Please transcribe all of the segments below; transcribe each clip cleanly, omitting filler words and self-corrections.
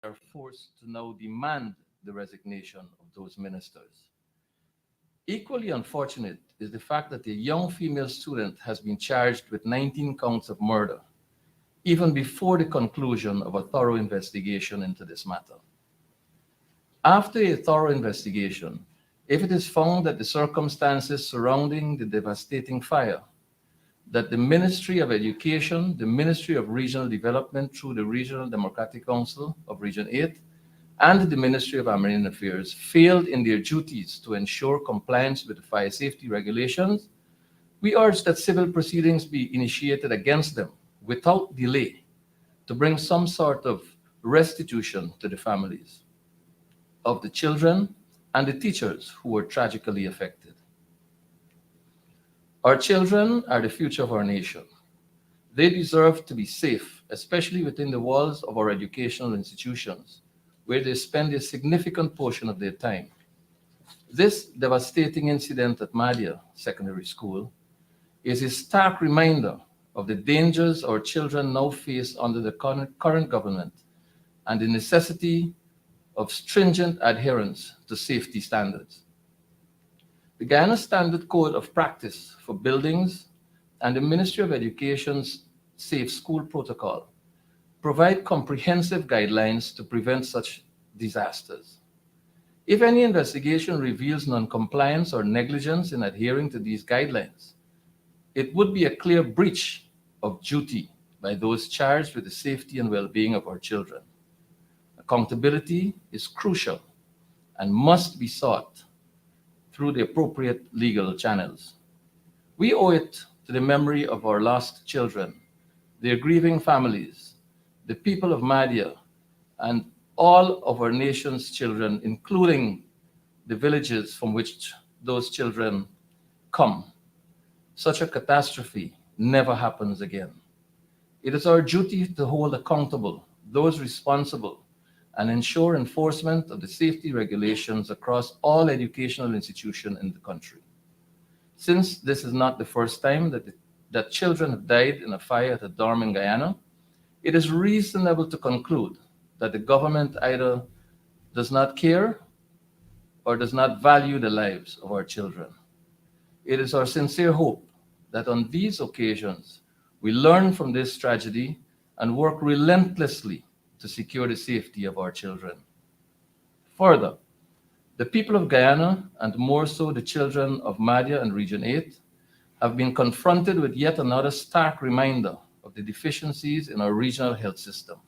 are forced to now demand the resignation of those ministers. Equally unfortunate is the fact that a young female student has been charged with 19 counts of murder, even before the conclusion of a thorough investigation into this matter. After a thorough investigation, if it is found that the circumstances surrounding the devastating fire, that the Ministry of Education, the Ministry of Regional Development through the Regional Democratic Council of Region 8, and the Ministry of Marine Affairs failed in their duties to ensure compliance with the fire safety regulations, we urge that civil proceedings be initiated against them without delay to bring some sort of restitution to the families of the children and the teachers who were tragically affected. Our children are the future of our nation. They deserve to be safe, especially within the walls of our educational institutions, where they spend a significant portion of their time. This devastating incident at Madia Secondary School is a stark reminder of the dangers our children now face under the current government and the necessity of stringent adherence to safety standards. The Guyana Standard Code of Practice for Buildings and the Ministry of Education's Safe School Protocol provide comprehensive guidelines to prevent such disasters. If any investigation reveals noncompliance or negligence in adhering to these guidelines, it would be a clear breach of duty by those charged with the safety and well-being of our children. Accountability is crucial and must be sought through the appropriate legal channels. We owe it to the memory of our lost children, their grieving families, the people of Madia, and all of our nation's children, including the villages from which those children come. Such a catastrophe never happens again. It is our duty to hold accountable those responsible and ensure enforcement of the safety regulations across all educational institutions in the country. Since this is not the first time that children have died in a fire at a dorm in Guyana, it is reasonable to conclude that the government either does not care or does not value the lives of our children. It is our sincere hope that on these occasions we learn from this tragedy and work relentlessly to secure the safety of our children. Further, the people of Guyana, and more so the children of Madia and Region 8, have been confronted with yet another stark reminder of the deficiencies in our regional health system,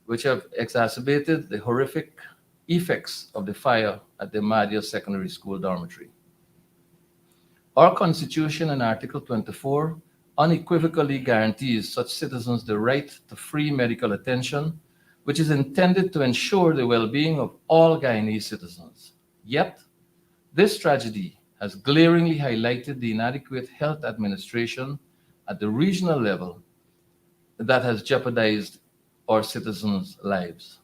which have exacerbated the horrific effects of the fire at the Madia Secondary School dormitory. Our Constitution in Article 24 unequivocally guarantees such citizens the right to free medical attention, which is intended to ensure the well-being of all Guyanese citizens. Yet, this tragedy has glaringly highlighted the inadequate health administration at the regional level that has jeopardized our citizens' lives.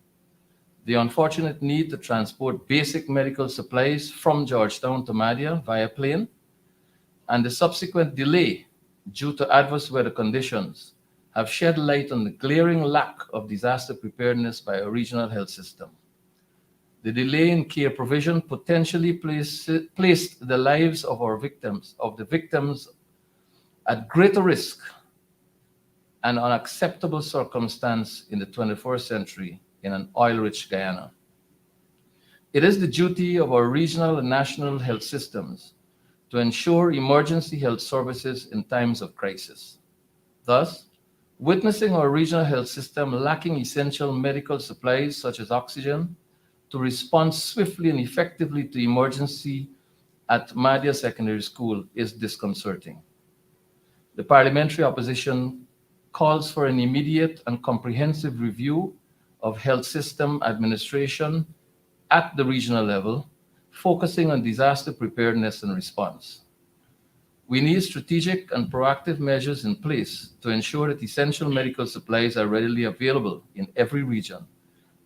The unfortunate need to transport basic medical supplies from Georgetown to Madia via plane and the subsequent delay due to adverse weather conditions have shed light on the glaring lack of disaster preparedness by our regional health system. The delay in care provision potentially placed the lives of the victims at greater risk and unacceptable circumstance in the 21st century in an oil-rich Guyana. It is the duty of our regional and national health systems to ensure emergency health services in times of crisis. Thus, witnessing our regional health system lacking essential medical supplies such as oxygen to respond swiftly and effectively to emergency at Madia Secondary School is disconcerting. The parliamentary opposition calls for an immediate and comprehensive review of health system administration at the regional level, focusing on disaster preparedness and response. We need strategic and proactive measures in place to ensure that essential medical supplies are readily available in every region,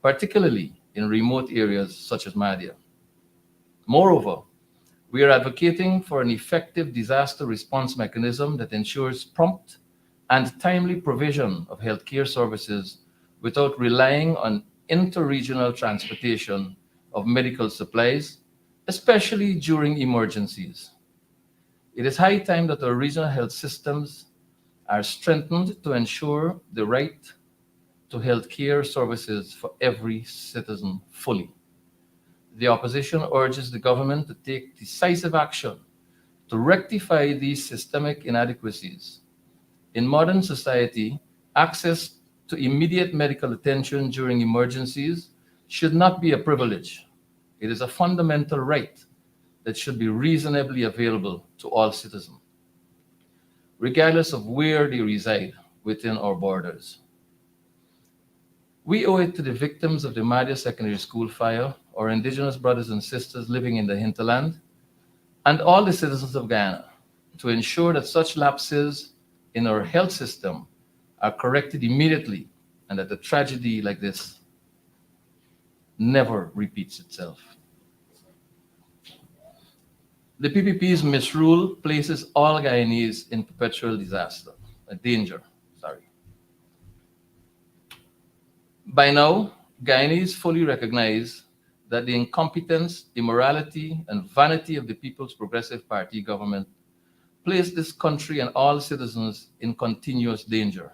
particularly in remote areas such as Madia. Moreover, we are advocating for an effective disaster response mechanism that ensures prompt and timely provision of healthcare services without relying on interregional transportation of medical supplies, especially during emergencies. It is high time that our regional health systems are strengthened to ensure the right to health care services for every citizen fully. The opposition urges the government to take decisive action to rectify these systemic inadequacies. In modern society, access to immediate medical attention during emergencies should not be a privilege. It is a fundamental right that should be reasonably available to all citizens, regardless of where they reside within our borders. We owe it to the victims of the Madia Secondary School fire, our indigenous brothers and sisters living in the hinterland, and all the citizens of Guyana to ensure that such lapses in our health system are corrected immediately and that a tragedy like this never repeats itself. The PPP's misrule places all Guyanese in perpetual danger. By now, Guyanese fully recognize that the incompetence, immorality, and vanity of the People's Progressive Party government place this country and all citizens in continuous danger.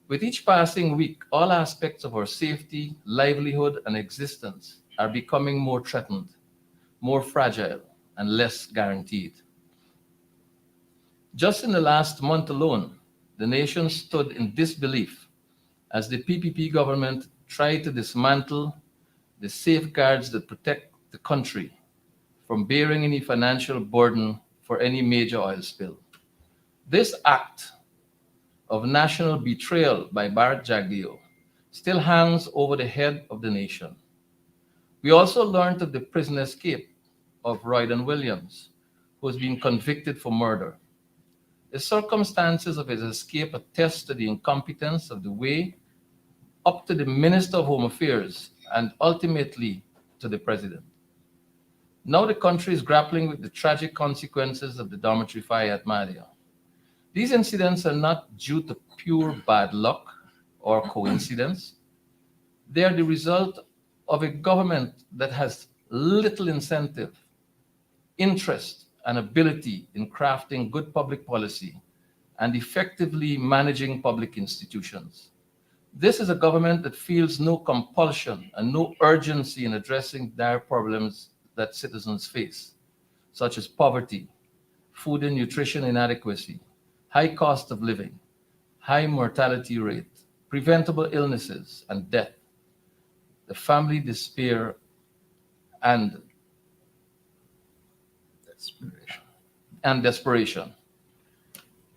With each passing week, all aspects of our safety, livelihood, and existence are becoming more threatened, more fragile, and less guaranteed. Just in the last month alone, the nation stood in disbelief as the PPP government tried to dismantle the safeguards that protect the country from bearing any financial burden for any major oil spill. This act of national betrayal by Bharat Jagdeo still hangs over the head of the nation. We also learned of the prison escape of Royden Williams, who has been convicted for murder. The circumstances of his escape attest to the incompetence of the way up to the Minister of Home Affairs and ultimately to the President. Now the country is grappling with the tragic consequences of the dormitory fire at Madia. These incidents are not due to pure bad luck or coincidence. They are the result of a government that has little incentive, interest, and ability in crafting good public policy and effectively managing public institutions. This is a government that feels no compulsion and no urgency in addressing dire problems that citizens face, such as poverty, food and nutrition inadequacy, high cost of living, high mortality rate, preventable illnesses and death, the family despair and desperation.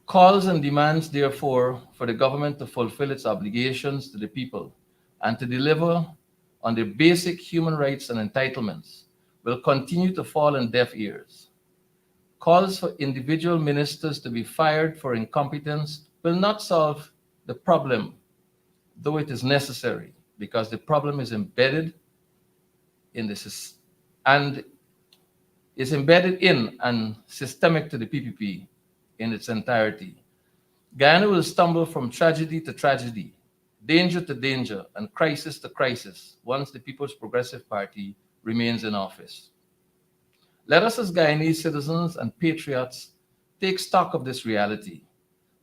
Calls and demands, therefore, for the government to fulfill its obligations to the people and to deliver on their basic human rights and entitlements will continue to fall on deaf ears. Calls for individual ministers to be fired for incompetence will not solve the problem, though it is necessary, because the problem is embedded in and systemic to the PPP in its entirety. Guyana will stumble from tragedy to tragedy, danger to danger, and crisis to crisis once the People's Progressive Party remains in office. Let us as Guyanese citizens and patriots take stock of this reality.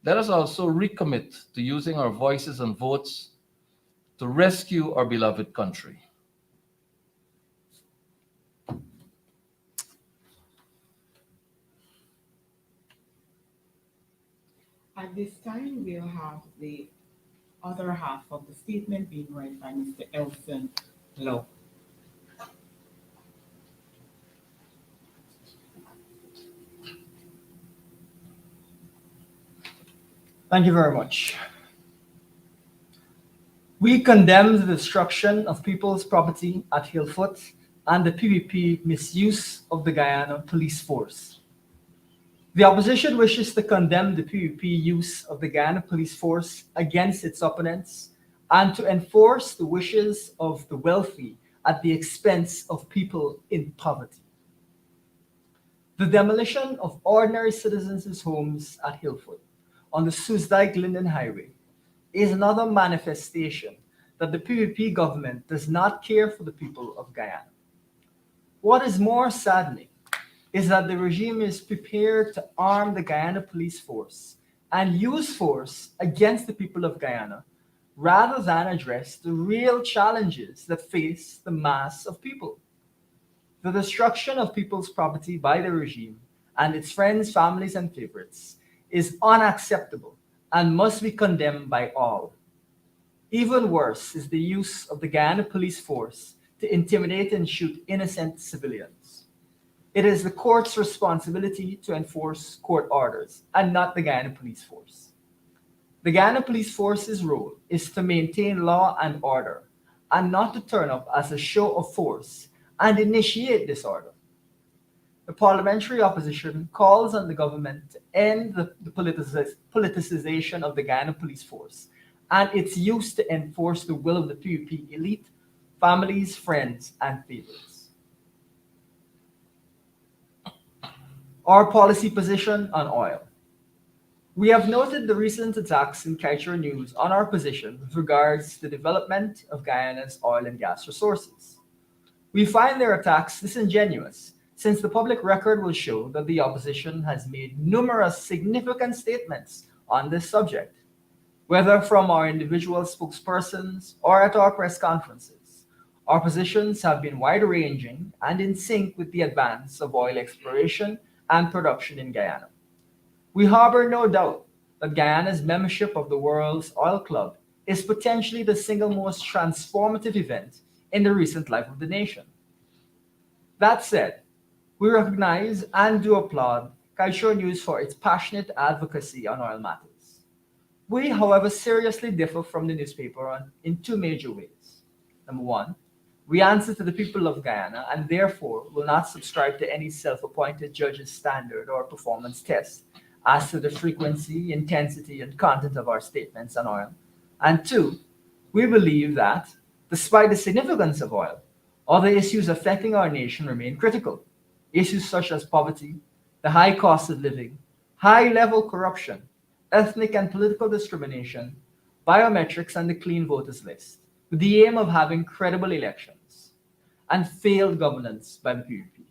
Let us also recommit to using our voices and votes to rescue our beloved country. At this time, we'll have the other half of the statement being read by Mr. Elson Lowe. Thank you very much. We condemn the destruction of people's property at Hillfoot and the PPP misuse of the Guyana police force. The opposition wishes to condemn the PPP use of the Guyana police force against its opponents and to enforce the wishes of the wealthy at the expense of people in poverty. The demolition of ordinary citizens' homes at Hillfoot on the Susdijk-Linden Highway is another manifestation that the PPP government does not care for the people of Guyana. What is more saddening is that the regime is prepared to arm the Guyana police force and use force against the people of Guyana rather than address the real challenges that face the mass of people. The destruction of people's property by the regime and its friends, families, and favorites is unacceptable and must be condemned by all. Even worse is the use of the Guyana police force to intimidate and shoot innocent civilians. It is the court's responsibility to enforce court orders and not the Guyana police force. The Guyana police force's role is to maintain law and order and not to turn up as a show of force and initiate disorder. The parliamentary opposition calls on the government to end the politicization of the Guyana police force and its use to enforce the will of the PUP elite, families, friends, and favorites. Our policy position on oil. We have noted the recent attacks in Kaiser News on our position with regards to the development of Guyana's oil and gas resources. We find their attacks disingenuous, since the public record will show that the opposition has made numerous significant statements on this subject, whether from our individual spokespersons or at our press conferences. Our positions have been wide-ranging and in sync with the advance of oil exploration and production in Guyana. We harbor no doubt that Guyana's membership of the World's Oil Club is potentially the single most transformative event in the recent life of the nation. That said, we recognize and do applaud Kaiser News for its passionate advocacy on oil matters. We, however, seriously differ from the newspaper in two major ways. Number one, we answer to the people of Guyana and therefore will not subscribe to any self-appointed judge's standard or performance test as to the frequency, intensity, and content of our statements on oil. And two, we believe that, despite the significance of oil, other issues affecting our nation remain critical. Issues such as poverty, the high cost of living, high-level corruption, ethnic and political discrimination, biometrics, and the clean voters list, with the aim of having credible elections, and failed governance by the PUP.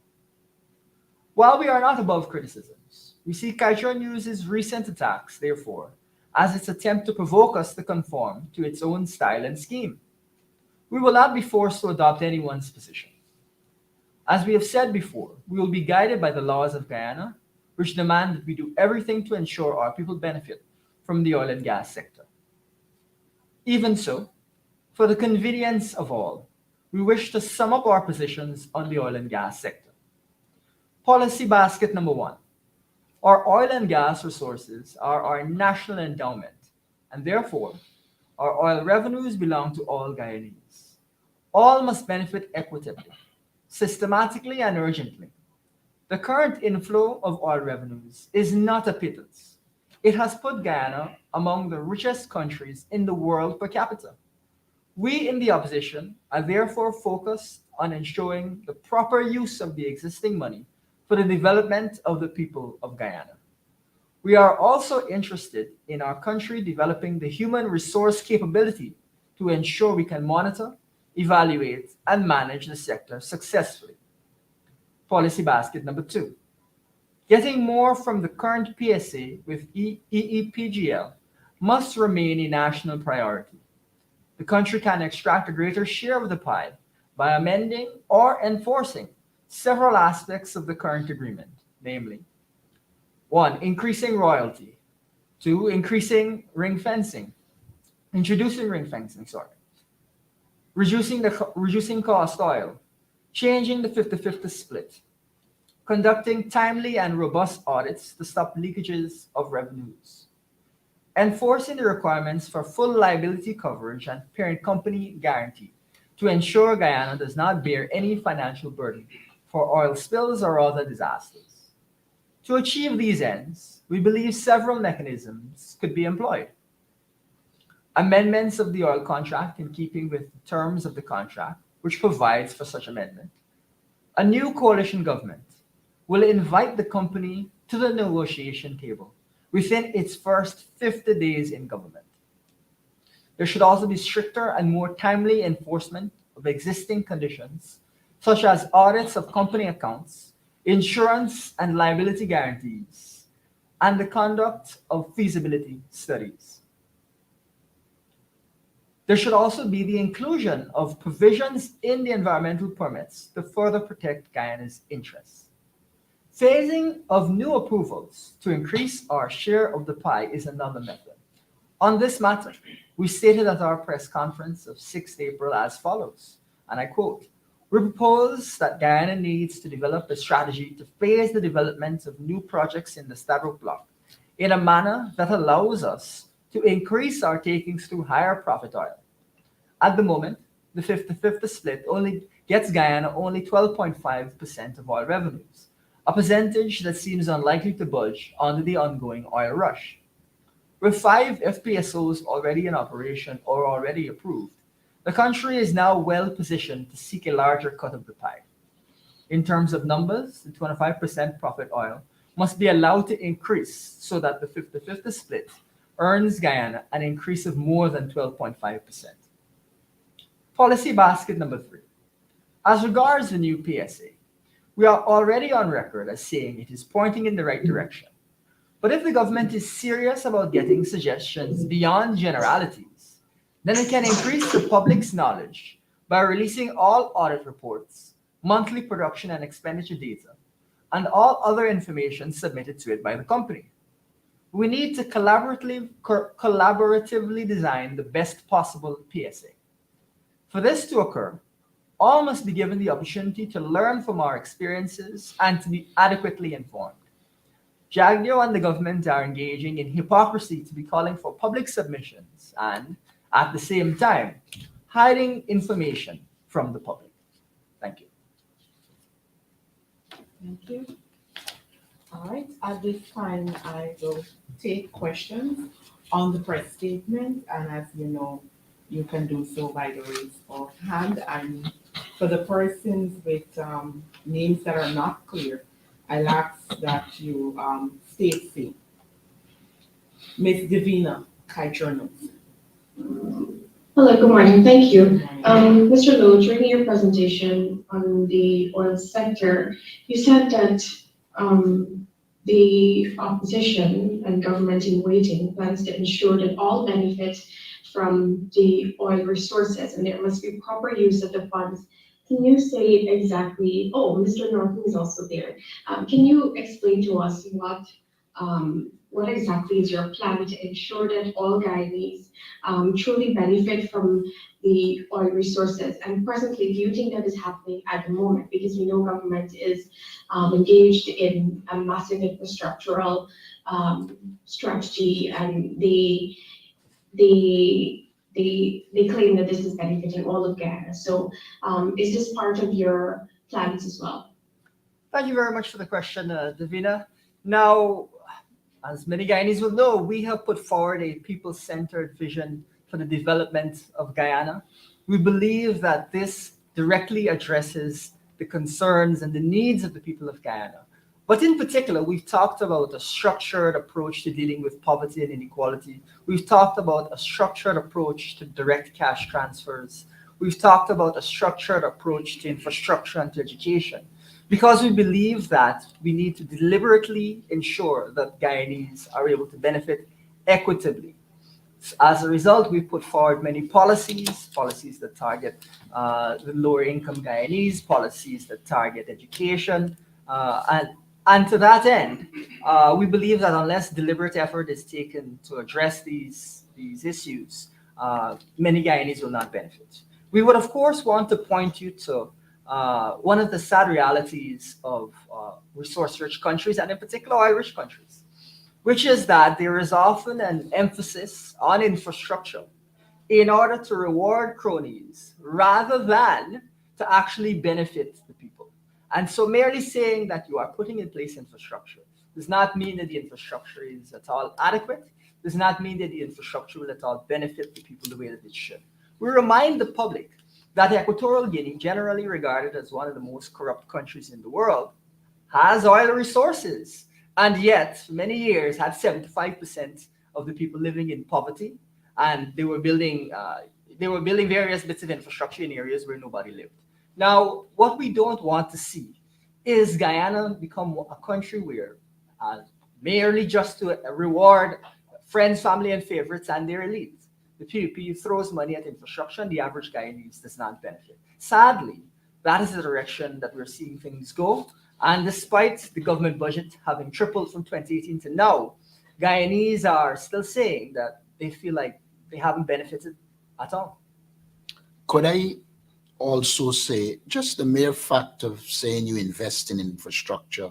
While we are not above criticisms, we see Kaiser News' recent attacks, therefore, as its attempt to provoke us to conform to its own style and scheme. We will not be forced to adopt anyone's position. As we have said before, we will be guided by the laws of Guyana, which demand that we do everything to ensure our people benefit from the oil and gas sector. Even so, for the convenience of all, we wish to sum up our positions on the oil and gas sector. Policy basket number one. Our oil and gas resources are our national endowment, and therefore, our oil revenues belong to all Guyanese. All must benefit equitably, systematically, and urgently. The current inflow of oil revenues is not a pittance. It has put Guyana among the richest countries in the world per capita. We in the opposition are therefore focused on ensuring the proper use of the existing money for the development of the people of Guyana. We are also interested in our country developing the human resource capability to ensure we can monitor, evaluate, and manage the sector successfully. Policy basket number two. Getting more from the current PSA with EEPGL must remain a national priority. The country can extract a greater share of the pie by amending or enforcing several aspects of the current agreement, namely, 1. Increasing royalty. 2. Introducing ring fencing, reducing cost oil, changing the 50-50 split, conducting timely and robust audits to stop leakages of revenues, enforcing the requirements for full liability coverage and parent company guarantee to ensure Guyana does not bear any financial burden for oil spills or other disasters. To achieve these ends, we believe several mechanisms could be employed. Amendments of the oil contract in keeping with the terms of the contract, which provides for such amendment. A new coalition government will invite the company to the negotiation table within its first 50 days in government. There should also be stricter and more timely enforcement of existing conditions, such as audits of company accounts, insurance and liability guarantees, and the conduct of feasibility studies. There should also be the inclusion of provisions in the environmental permits to further protect Guyana's interests. Phasing of new approvals to increase our share of the pie is another method. On this matter, we stated at our press conference of 6th April as follows, and I quote, "We propose that Guyana needs to develop a strategy to phase the development of new projects in the Stabroek Block in a manner that allows us to increase our takings through higher profit oil. At the moment, the 50-50 split only gets Guyana only 12.5% of oil revenues, a percentage that seems unlikely to budge under the ongoing oil rush. With 5 FPSOs already in operation or already approved, the country is now well positioned to seek a larger cut of the pie. In terms of numbers, the 25% profit oil must be allowed to increase so that the 50-50 split earns Guyana an increase of more than 12.5%. Policy basket number 3. As regards the new PSA, we are already on record as saying it is pointing in the right direction. But if the government is serious about getting suggestions beyond generalities, then it can increase the public's knowledge by releasing all audit reports, monthly production and expenditure data, and all other information submitted to it by the company. We need to collaboratively design the best possible PSA. For this to occur, all must be given the opportunity to learn from our experiences and to be adequately informed. JAGDIO and the government are engaging in hypocrisy to be calling for public submissions and, at the same time, hiding information from the public. Thank you. Thank you. All right, at this time, I will take questions on the press statement, and as you know, you can do so by the raise of hand. And for the persons with names that are not clear, I'll ask that you state C. Ms. Divina Kaichernos. Hello, good morning. Thank you. Mr. Lowe, during your presentation on the oil sector, you said that the opposition and government in waiting plans to ensure that all benefit from the oil resources and there must be proper use of the funds. Can you say exactly, Mr. Norton is also there. Can you explain to us what exactly is your plan to ensure that all Guyanese truly benefit from the oil resources? And presently, do you think that is happening at the moment? Because we know government is engaged in a massive infrastructural strategy, and they claim that this is benefiting all of Guyana. So is this part of your plans as well? Thank you very much for the question, Davina. Now, as many Guyanese will know, we have put forward a people-centered vision for the development of Guyana. We believe that this directly addresses the concerns and the needs of the people of Guyana. But in particular, we've talked about a structured approach to dealing with poverty and inequality. We've talked about a structured approach to direct cash transfers. We've talked about a structured approach to infrastructure and to education, because we believe that we need to deliberately ensure that Guyanese are able to benefit equitably. As a result, we put forward many policies that target the lower income Guyanese, policies that target education, and to that end, we believe that unless deliberate effort is taken to address these issues, many Guyanese will not benefit. We would, of course, want to point you to one of the sad realities of resource-rich countries, and in particular oil-rich countries, which is that there is often an emphasis on infrastructure in order to reward cronies rather than to actually benefit the people. And so merely saying that you are putting in place infrastructure does not mean that the infrastructure is at all adequate, does not mean that the infrastructure will at all benefit the people the way that it should. We remind the public that Equatorial Guinea, generally regarded as one of the most corrupt countries in the world, has oil resources, and yet for many years had 75% of the people living in poverty and they were building various bits of infrastructure in areas where nobody lived. Now, what we don't want to see is Guyana become a country where, merely just to reward friends, family, and favorites and their elites, the PUP throws money at infrastructure and the average Guyanese does not benefit. Sadly, that is the direction that we're seeing things go. And despite the government budget having tripled from 2018 to now, Guyanese are still saying that they feel like they haven't benefited at all. Could I also say just the mere fact of saying you invest in infrastructure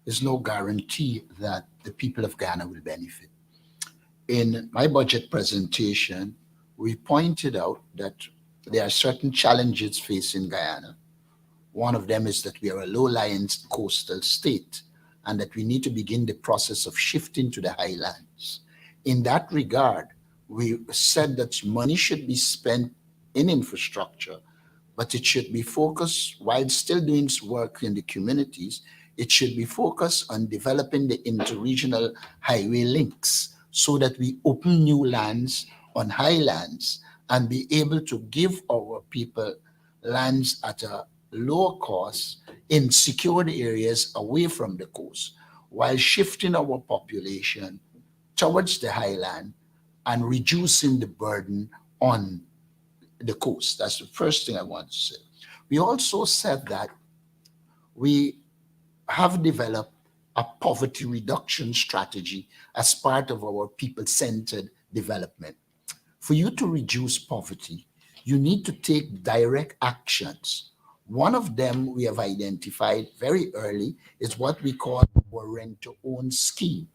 is no guarantee that the people of Ghana will benefit. In my budget presentation, we pointed out that there are certain challenges facing Guyana. One of them is that we are a low-lying coastal state and that we need to begin the process of shifting to the highlands. In that regard, we said that money should be spent in infrastructure, but it should be focused, while still doing work in the communities, it should be focused on developing the interregional highway links so that we open new lands on highlands and be able to give our people lands at a lower cost in secured areas away from the coast, while shifting our population towards the highland and reducing the burden on the coast. That's the first thing I want to say. We also said that we have developed a poverty reduction strategy as part of our people-centered development. For you to reduce poverty, you need to take direct actions. One of them we have identified very early is what we call our rent-to-own scheme,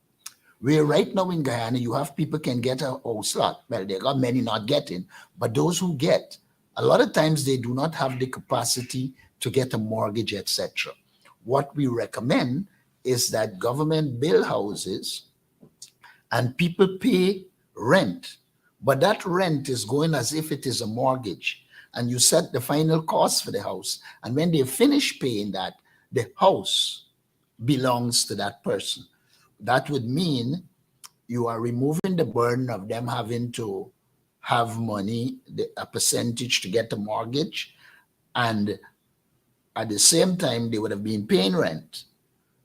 where right now in Guyana, you have people can get a house lot. Well, there are many not getting, but those who get, a lot of times they do not have the capacity to get a mortgage, etc. What we recommend is that government build houses and people pay rent, but that rent is going as if it is a mortgage, and you set the final cost for the house. And when they finish paying that, the house belongs to that person. That would mean you are removing the burden of them having to have money, a percentage to get a mortgage, and at the same time, they would have been paying rent.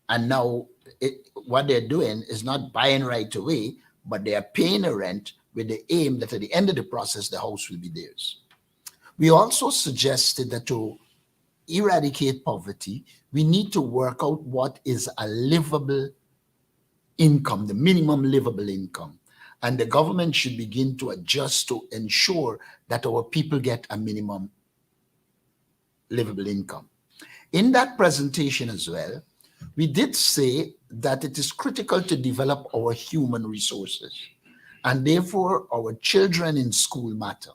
And now what they're doing is not buying right away, but they are paying a rent with the aim that at the end of the process, the house will be theirs. We also suggested that to eradicate poverty, we need to work out what is a livable income, the minimum livable income. And the government should begin to adjust to ensure that our people get a minimum livable income. In that presentation as well, we did say that it is critical to develop our human resources, and therefore our children in school matter.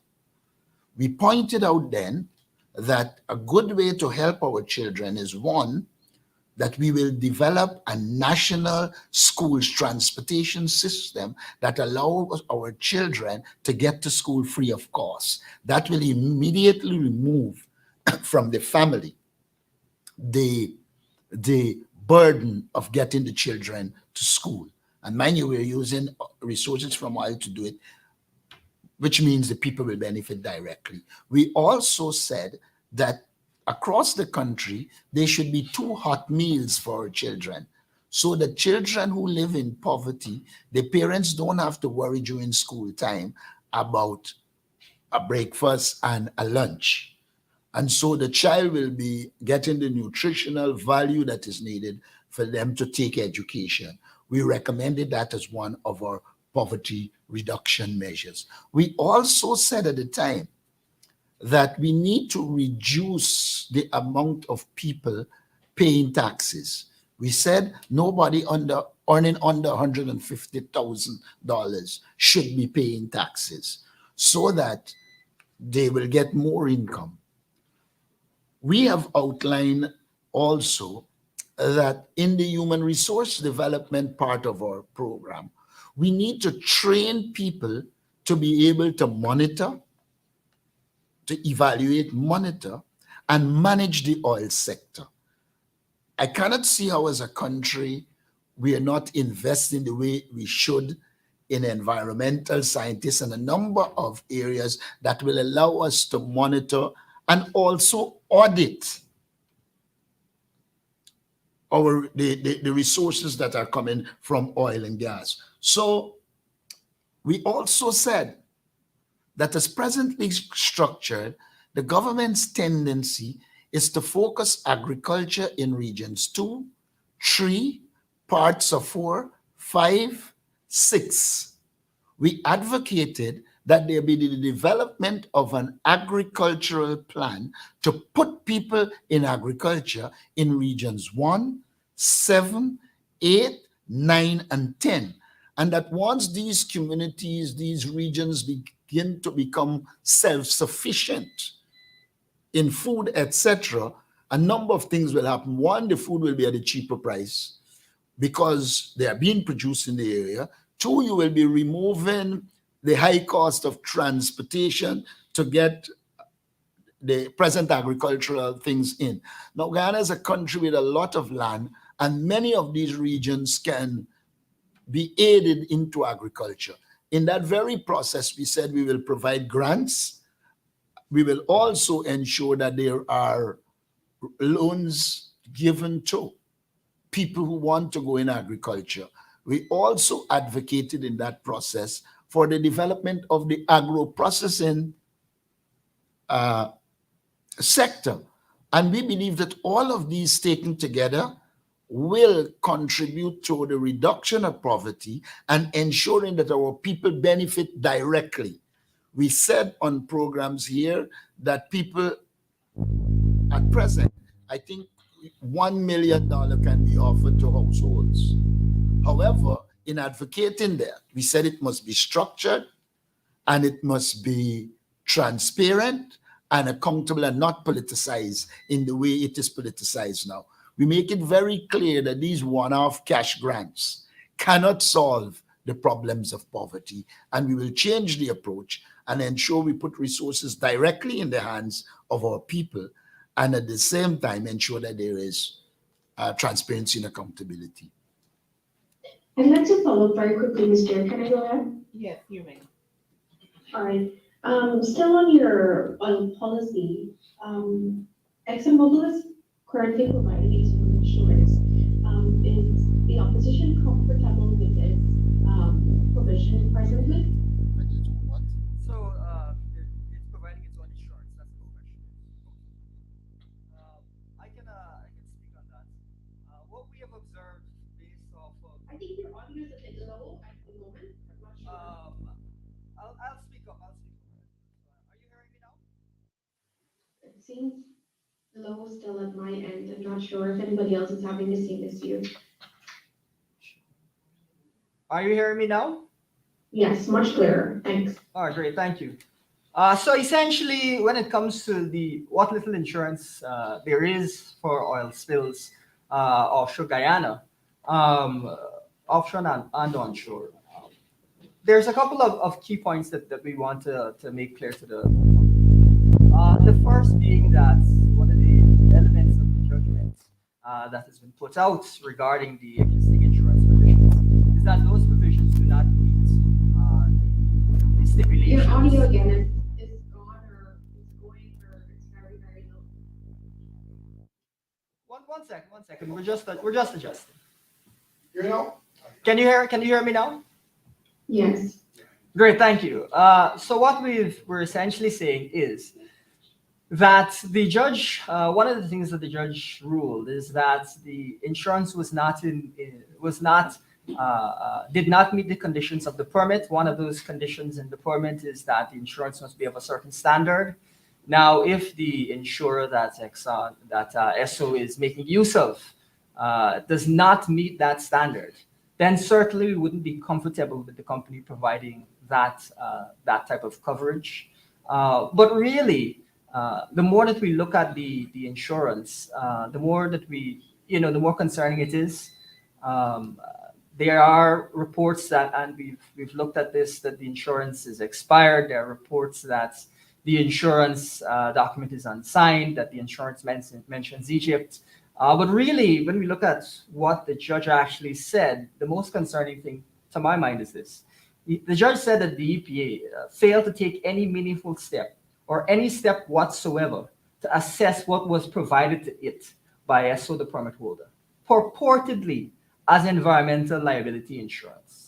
We pointed out then that a good way to help our children is, one, that we will develop a national schools transportation system that allows our children to get to school free of cost. That will immediately remove from the family the burden of getting the children to school. And mind you, we're using resources from oil to do it, which means the people will benefit directly. We also said that across the country, there should be 2 hot meals for our children, so that children who live in poverty, the parents don't have to worry during school time about a breakfast and a lunch. And so the child will be getting the nutritional value that is needed for them to take education. We recommended that as one of our poverty reduction measures. We also said at the time that we need to reduce the amount of people paying taxes. We said nobody earning under $150,000 should be paying taxes so that they will get more income. We have outlined also that in the human resource development part of our program, we need to train people to be able to monitor, to evaluate, monitor, and manage the oil sector. I cannot see how as a country we are not investing the way we should in environmental scientists and a number of areas that will allow us to monitor and also audit the resources that are coming from oil and gas. So we also said that as presently structured, the government's tendency is to focus agriculture in regions 2, 3, parts of 4, 5, 6. We advocated that there be the development of an agricultural plan to put people in agriculture in regions 1, 7, 8, 9, and 10. And that once these communities, these regions begin to become self-sufficient in food, etc., a number of things will happen. One, the food will be at a cheaper price because they are being produced in the area. 2, you will be removing the high cost of transportation to get the present agricultural things in. Now, Guyana is a country with a lot of land, and many of these regions can be aided into agriculture. In that very process, we said we will provide grants. We will also ensure that there are loans given to people who want to go in agriculture. We also advocated in that process for the development of the agro-processing sector. And we believe that all of these taken together will contribute to the reduction of poverty and ensuring that our people benefit directly. We said on programs here that people at present, I think $1 million can be offered to households. However, in advocating that, we said it must be structured and it must be transparent and accountable and not politicized in the way it is politicized now. We make it very clear that these one-off cash grants cannot solve the problems of poverty, and we will change the approach and ensure we put resources directly in the hands of our people, and at the same time ensure that there is transparency and accountability. I'd like to follow up very quickly, Ms. Chair. Can I go ahead? Yes, you may. All right. Still on your oil policy, ExxonMobil is currently providing its own insurance. Is the opposition comfortable with this provision presently? So it's providing its own insurance. That's the question. I can speak on that. What we have observed based off of I think your audio is a bit low at the moment. I'm not sure. I'll speak up. Are you hearing me now? It seems low still at my end. I'm not sure if anybody else is having the same issue. Are you hearing me now? Yes, much clearer. Thanks. All right, great, thank you. So essentially, when it comes to what little insurance there is for oil spills offshore Guyana, offshore and onshore, there's a couple of key points that we want to make clear to the first being that one of the elements of the judgment that has been put out regarding the existing insurance provisions is that those provisions do not meet the stipulations. Your audio again is gone or it's going or it's very, very low. One second. We're just adjusting. You know? Can you hear me now? Yes. Great, thank you. So what we're essentially saying is that the judge, one of the things that the judge ruled is that the insurance did not meet the conditions of the permit. One of those conditions in the permit is that the insurance must be of a certain standard. Now, if the insurer that ESSO is making use of does not meet that standard, then certainly we wouldn't be comfortable with the company providing that type of coverage. But really, the more that we look at the insurance, the more that the more concerning it is. There are reports and we've looked at this, that the insurance is expired. There are reports that the insurance document is unsigned, that the insurance mentions Egypt. But really, when we look at what the judge actually said, the most concerning thing to my mind is this. The judge said that the EPA failed to take any meaningful step or any step whatsoever to assess what was provided to it by a soda permit holder, purportedly as environmental liability insurance.